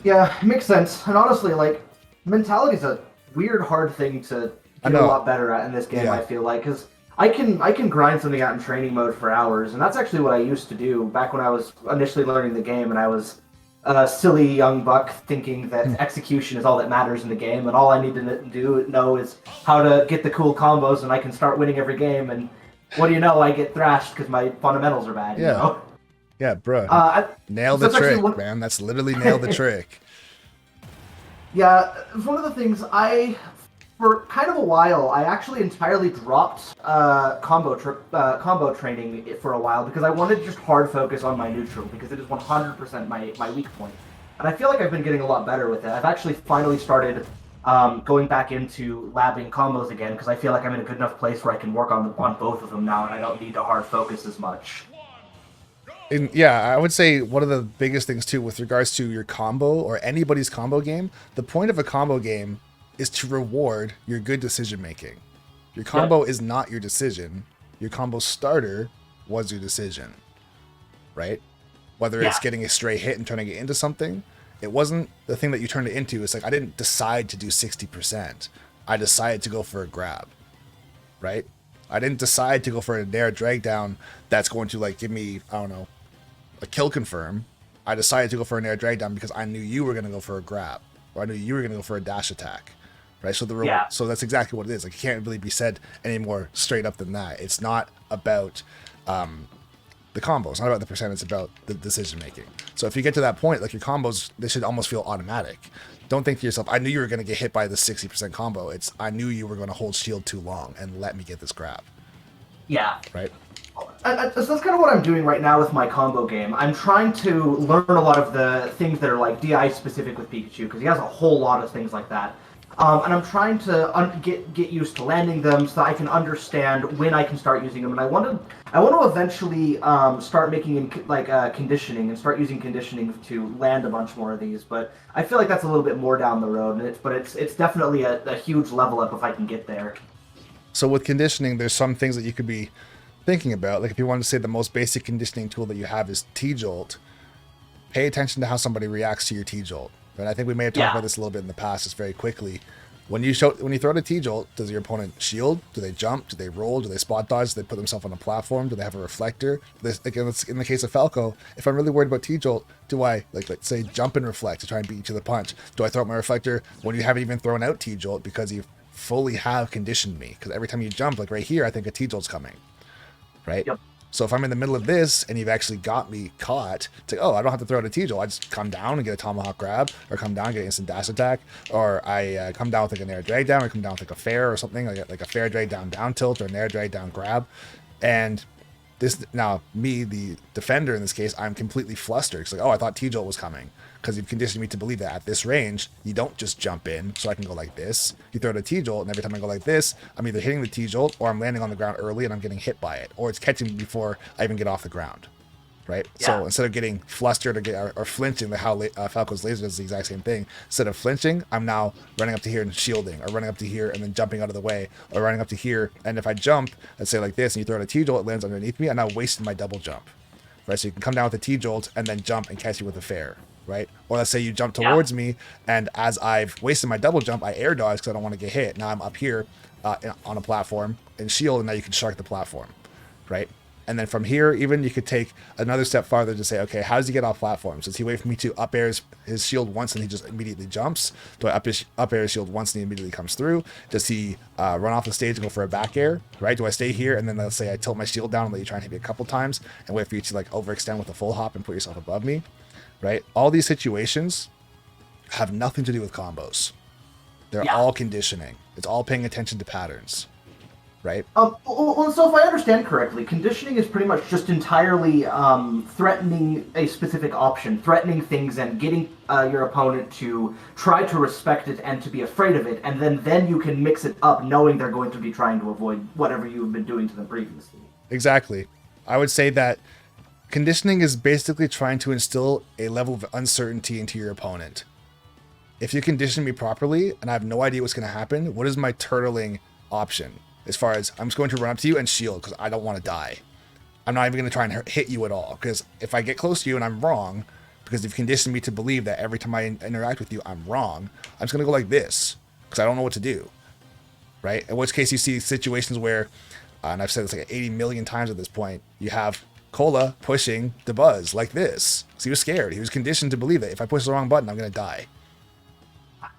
Yeah, it makes sense. And honestly, like, mentality's a weird, hard thing to I get a know. lot better at in this game. Yeah. I feel like because I can grind something out in training mode for hours, and that's actually what I used to do back when I was initially learning the game, and I was a silly young buck thinking that execution is all that matters in the game, and all I need to know is how to get the cool combos, and I can start winning every game. And what do you know? I get thrashed because my fundamentals are bad. You Yeah. know. Yeah, bro. I, Nail so the that's actually trick, one. man. That's literally nail the trick. Yeah, it was one of the things for kind of a while, I actually entirely dropped combo training for a while because I wanted to just hard focus on my neutral because it is 100% my weak point. And I feel like I've been getting a lot better with it. I've actually finally started going back into labbing combos again because I feel like I'm in a good enough place where I can work on both of them now and I don't need to hard focus as much. And yeah, I would say one of the biggest things too with regards to your combo or anybody's combo game, the point of a combo game is to reward your good decision making. Your combo is not your decision. Your combo starter was your decision, right? Whether it's getting a stray hit and turning it into something, it wasn't the thing that you turned it into. It's like I didn't decide to do 60%. I decided to go for a grab, right? I didn't decide to go for a nair drag down that's going to like give me, I don't know, a kill confirm. I decided to go for a nair drag down because I knew you were going to go for a grab, or I knew you were going to go for a dash attack, right? So so that's exactly what it is. Like it can't really be said any more straight up than that. It's not about the combo. It's not about the percent. It's about the decision making. So if you get to that point, like your combos, they should almost feel automatic. Don't think to yourself, I knew you were going to get hit by the 60% combo. It's I knew you were going to hold shield too long and let me get this grab. Yeah. Right? So that's kind of what I'm doing right now with my combo game. I'm trying to learn a lot of the things that are like DI specific with Pikachu because he has a whole lot of things like that. And I'm trying to get used to landing them so that I can understand when I can start using them. And I want to eventually start making conditioning and start using conditioning to land a bunch more of these. But I feel like that's a little bit more down the road. And it's definitely a huge level up if I can get there. So with conditioning, there's some things that you could be thinking about. Like if you want to say the most basic conditioning tool that you have is T-Jolt, pay attention to how somebody reacts to your T-Jolt. And I think we may have talked about this a little bit in the past, just very quickly. When you throw out a T-Jolt, does your opponent shield? Do they jump? Do they roll? Do they spot dodge? Do they put themselves on a platform? Do they have a reflector? Again, in the case of Falco, if I'm really worried about T-Jolt, do I, let's say, jump and reflect to try and beat you to the punch? Do I throw out my reflector when you haven't even thrown out T-Jolt because you fully have conditioned me? Because every time you jump, like right here, I think a T-Jolt's coming, right? Yep. So if I'm in the middle of this and you've actually got me caught, it's like, oh, I don't have to throw out a T-Jolt. I just come down and get a tomahawk grab, or come down and get an instant dash attack, or I come down with like an air drag down, or come down with like a fair or something, like a fair drag down down tilt, or an air drag down grab. And this, now me, the defender in this case, I'm completely flustered. It's like, oh, I thought T-Jolt was coming. Because you've conditioned me to believe that at this range, you don't just jump in, so I can go like this. You throw out a T-Jolt, and every time I go like this, I'm either hitting the T-Jolt, or I'm landing on the ground early and I'm getting hit by it, or it's catching me before I even get off the ground, right? Yeah. So instead of getting flustered or flinching, how Falco's laser does the exact same thing, instead of flinching, I'm now running up to here and shielding, or running up to here and then jumping out of the way, or running up to here, and if I jump, let's say like this, and you throw out a T-Jolt, it lands underneath me, I'm now wasting my double jump, right? So you can come down with a T-Jolt and then jump and catch you with a fair. Right? Or let's say you jump towards me, and as I've wasted my double jump, I air dodge because I don't want to get hit. Now I'm up here on a platform and shield, and now you can shark the platform, right? And then from here, even you could take another step farther to say, okay, how does he get off platform? Does he wait for me to up air his shield once and he just immediately jumps? Do I up air his shield once and he immediately comes through? Does he run off the stage and go for a back air, right? Do I stay here and then let's say I tilt my shield down and let you try and hit me a couple times and wait for you to like overextend with a full hop and put yourself above me? Right? All these situations have nothing to do with combos. They're all conditioning. It's all paying attention to patterns. Right? Well, so if I understand correctly, conditioning is pretty much just entirely threatening a specific option, threatening things and getting your opponent to try to respect it and to be afraid of it, and then you can mix it up knowing they're going to be trying to avoid whatever you've been doing to them previously. Exactly. I would say that conditioning is basically trying to instill a level of uncertainty into your opponent. If you condition me properly and I have no idea what's going to happen, what is my turtling option? As far as I'm just going to run up to you and shield because I don't want to die. I'm not even going to try and hit you at all. Because if I get close to you and I'm wrong, because you've conditioned me to believe that every time I interact with you, I'm wrong, I'm just going to go like this because I don't know what to do. Right? In which case you see situations where, and I've said this like 80 million times at this point, you have Cola pushing the Buzz like this. Because he was scared. He was conditioned to believe that if I push the wrong button, I'm going to die.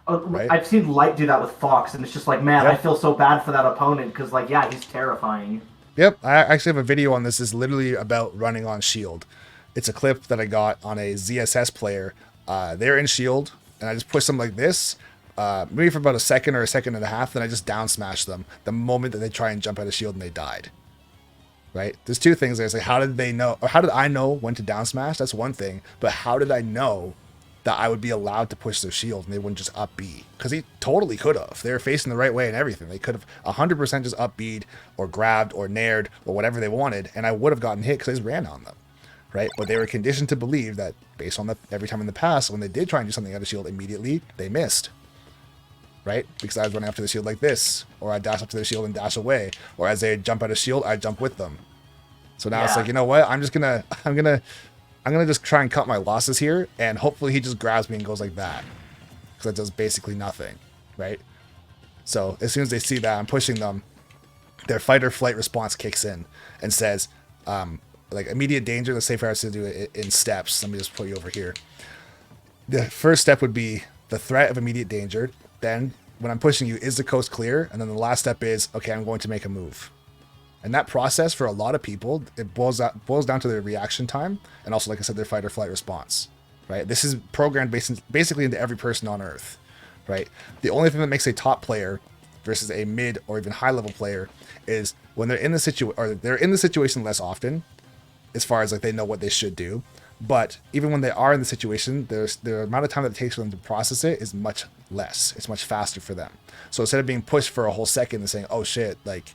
Right? I've seen Light do that with Fox, and it's just like, man, Yep. I feel so bad for that opponent, because, like, yeah, he's terrifying. Yep, I actually have a video on this. It's literally about running on shield. It's a clip that I got on a ZSS player. They're in shield, and I just push them like this, maybe for about a second or a second and a half, then I just down smash them the moment that they try and jump out of shield and they died. Right? There's two things there. It's like, how did they know, or how did I know when to down smash? That's one thing. But how did I know that I would be allowed to push their shield and they wouldn't just up B? Because he totally could have. They were facing the right way and everything. They could have 100% just up B'd or grabbed or nared or whatever they wanted, and I would have gotten hit because I just ran on them. Right? But they were conditioned to believe that based on every time in the past, when they did try and do something out of shield, immediately they missed. Right? Because I was running up to the shield like this, or I'd dash up to the shield and dash away, or as they jump out of shield, I'd jump with them. So now it's like, you know what? I'm gonna just try and cut my losses here, and hopefully he just grabs me and goes like that, because that does basically nothing, right? So as soon as they see that I'm pushing them, their fight or flight response kicks in and says, like immediate danger. Let's say if I was to do it in steps, let me just put you over here. The first step would be the threat of immediate danger. Then when I'm pushing you, is the coast clear? And then the last step is, okay, I'm going to make a move. And that process for a lot of people, it boils down to their reaction time, and also, like I said, their fight or flight response, right? This is programmed basically into every person on Earth, right? The only thing that makes a top player versus a mid or even high level player is when they're in the situation less often, as far as like they know what they should do. But even when they are in the situation, the amount of time that it takes for them to process it is much less. It's much faster for them. So instead of being pushed for a whole second and saying, "Oh shit, like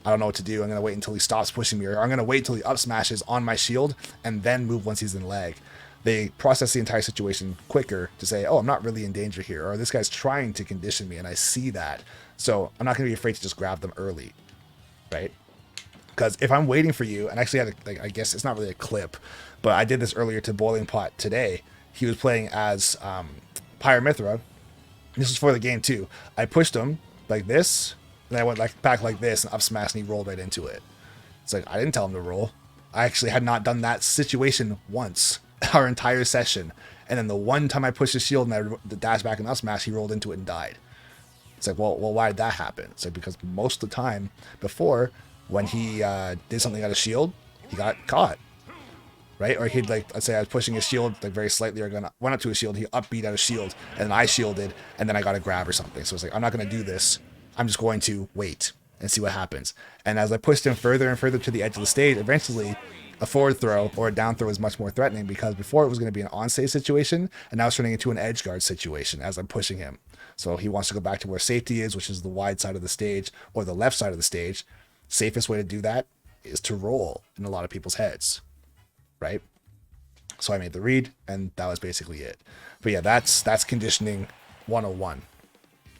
I don't know what to do. I'm going to wait until he stops pushing me," or "I'm going to wait until he up smashes on my shield and then move once he's in lag," they process the entire situation quicker to say, "Oh, I'm not really in danger here," or "This guy's trying to condition me and I see that. So I'm not going to be afraid to just grab them early." Right? Because if I'm waiting for you, and actually I guess it's not really a clip, but I did this earlier to Boiling Pot today. He was playing as Pyramithra. This was for the game too. I pushed him like this, and I went back like this and up smash, and he rolled right into it. It's like, I didn't tell him to roll. I actually had not done that situation once our entire session. And then the one time I pushed his shield and I dash back and up smash, he rolled into it and died. It's like, well, why did that happen? It's like, because most of the time before, when he did something out of shield, he got caught. Right? Or he'd like, let's say I was pushing his shield like very slightly, or went up to his shield, he upbeat out of shield, and then I shielded, and then I got a grab or something. So it's like, I'm not going to do this. I'm just going to wait and see what happens. And as I pushed him further and further to the edge of the stage, eventually a forward throw or a down throw is much more threatening, because before it was going to be an on-stage situation, and now it's turning into an edge guard situation as I'm pushing him. So he wants to go back to where safety is, which is the wide side of the stage or the left side of the stage. Safest way to do that is to roll in a lot of people's heads, right? So I made the read, and that was basically it. But yeah, that's conditioning 101.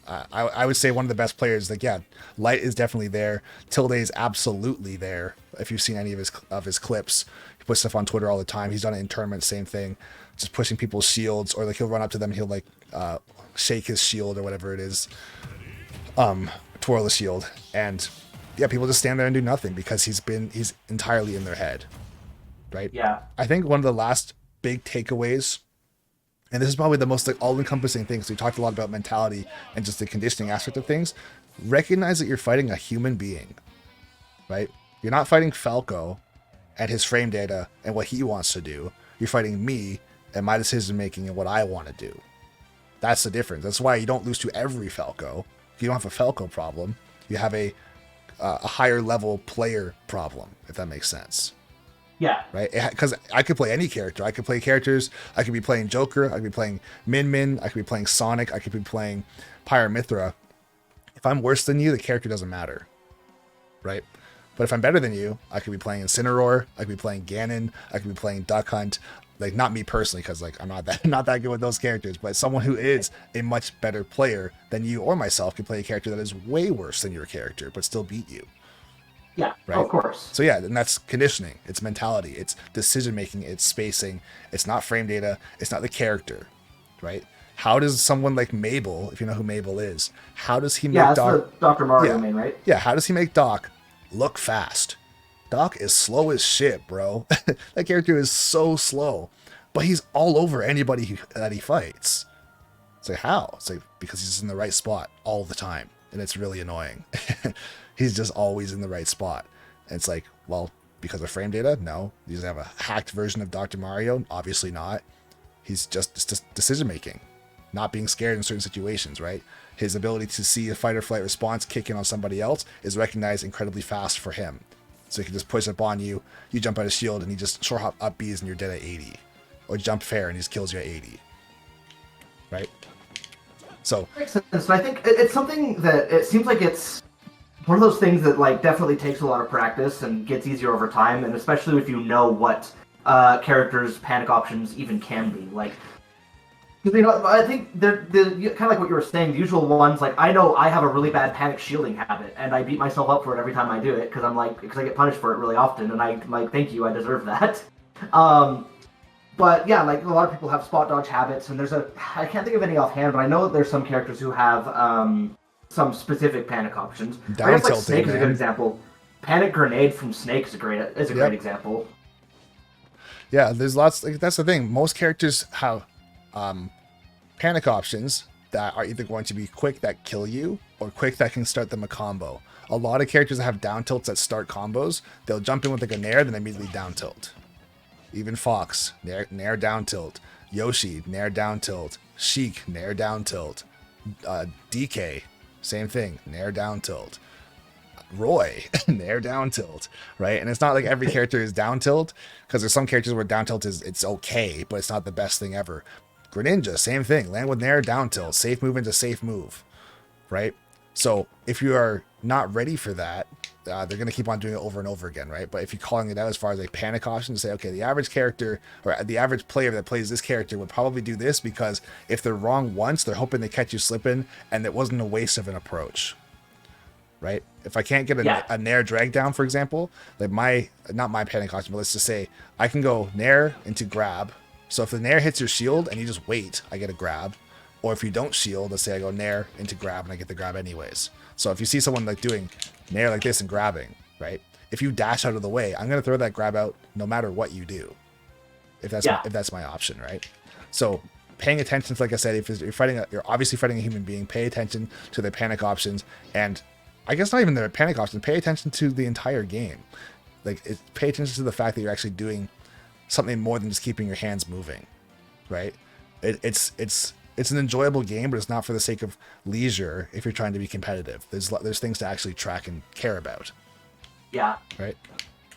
I would say one of the best players, like, yeah, Light is definitely there. Tilde is absolutely there. If you've seen any of his clips, he puts stuff on Twitter all the time. He's done it in tournaments, same thing, just pushing people's shields, or like he'll run up to them and he'll like shake his shield or whatever it is, twirl the shield, and yeah, people just stand there and do nothing because he's entirely in their head, right? Yeah. I think one of the last big takeaways, and this is probably the most like all-encompassing thing, because we talked a lot about mentality and just the conditioning aspect of things. Recognize that you're fighting a human being, right? You're not fighting Falco and his frame data and what he wants to do. You're fighting me and my decision making and what I want to do. That's the difference. That's why you don't lose to every Falco. You don't have a Falco problem. You have a higher level player problem, if that makes sense. Yeah. Right? Because I could play any character. I could play characters. I could be playing Joker. I could be playing Min Min. I could be playing Sonic. I could be playing Pyramithra. If I'm worse than you, the character doesn't matter. Right? But if I'm better than you, I could be playing Incineroar. I could be playing Ganon. I could be playing Duck Hunt. Like, not me personally, because like I'm not that good with those characters, but someone who is a much better player than you or myself could play a character that is way worse than your character, but still beat you. Yeah, right? oh, of course. So yeah, and that's conditioning. It's mentality. It's decision making. It's spacing. It's not frame data. It's not the character, right? How does someone like Mabel, if you know who Mabel is, how does he Yeah, make it's Doc? the Dr. Mario Yeah, main, right? yeah. How does he make Doc look fast? Doc is slow as shit, bro. That character is so slow, but he's all over anybody that he fights. It's like, how? It's like, because he's in the right spot all the time, and it's really annoying. He's just always in the right spot. And it's like, well, because of frame data? No. Does he have a hacked version of Dr. Mario? Obviously not. It's just decision making, not being scared in certain situations, right? His ability to see a fight or flight response kick in on somebody else is recognized incredibly fast for him. So he can just push up on you, you jump out of shield, and he just short hop up Bs and you're dead at 80. Or jump fair and he just kills you at 80. Right? So Makes sense. And I think it's something that it seems like it's one of those things that like definitely takes a lot of practice and gets easier over time, and especially if you know what characters' panic options even can be. Like, because I think they're kind of like what you were saying. The usual ones, like I know I have a really bad panic shielding habit, and I beat myself up for it every time I do it because because I get punished for it really often, and I'm like, thank you, I deserve that. But yeah, like a lot of people have spot dodge habits, and I can't think of any offhand, but I know that there's some characters who have some specific panic options. Down I guess like tilting, Snake is a good man. example. Panic grenade from Snake is a great example. yeah, there's lots. Like, that's the thing. Most characters have panic options that are either going to be quick that kill you or quick that can start them a combo. A lot of characters that have down tilts that start combos, they'll jump in with like a nair, then immediately down tilt. Even Fox, nair down tilt. Yoshi, nair down tilt. Sheik, nair down tilt. DK, same thing, nair down tilt. Roy, nair down tilt, right? And it's not like every character is down tilt, because there's some characters where down tilt it's okay, but it's not the best thing ever. Greninja, same thing, land with nair down tilt, safe move into safe move, right? So if you are not ready for that, they're going to keep on doing it over and over again, right? But if you're calling it out as far as a panic option to say, okay, the average character or the average player that plays this character would probably do this because if they're wrong once, they're hoping they catch you slipping and it wasn't a waste of an approach, right? If I can't get a nair drag down, for example, like not my panic option, but let's just say I can go nair into grab. So if the nair hits your shield and you just wait, I get a grab. Or if you don't shield, let's say I go nair into grab and I get the grab anyways. So if you see someone like doing nair like this and grabbing, right? If you dash out of the way, I'm going to throw that grab out no matter what you do. If that's my option, right? So paying attention to, like I said, if you're obviously fighting a human being, pay attention to their panic options, and I guess not even their panic options, pay attention to the entire game. Like pay attention to the fact that you're actually doing something more than just keeping your hands moving, right? It's an enjoyable game, but it's not for the sake of leisure if you're trying to be competitive. There's things to actually track and care about. Yeah. Right?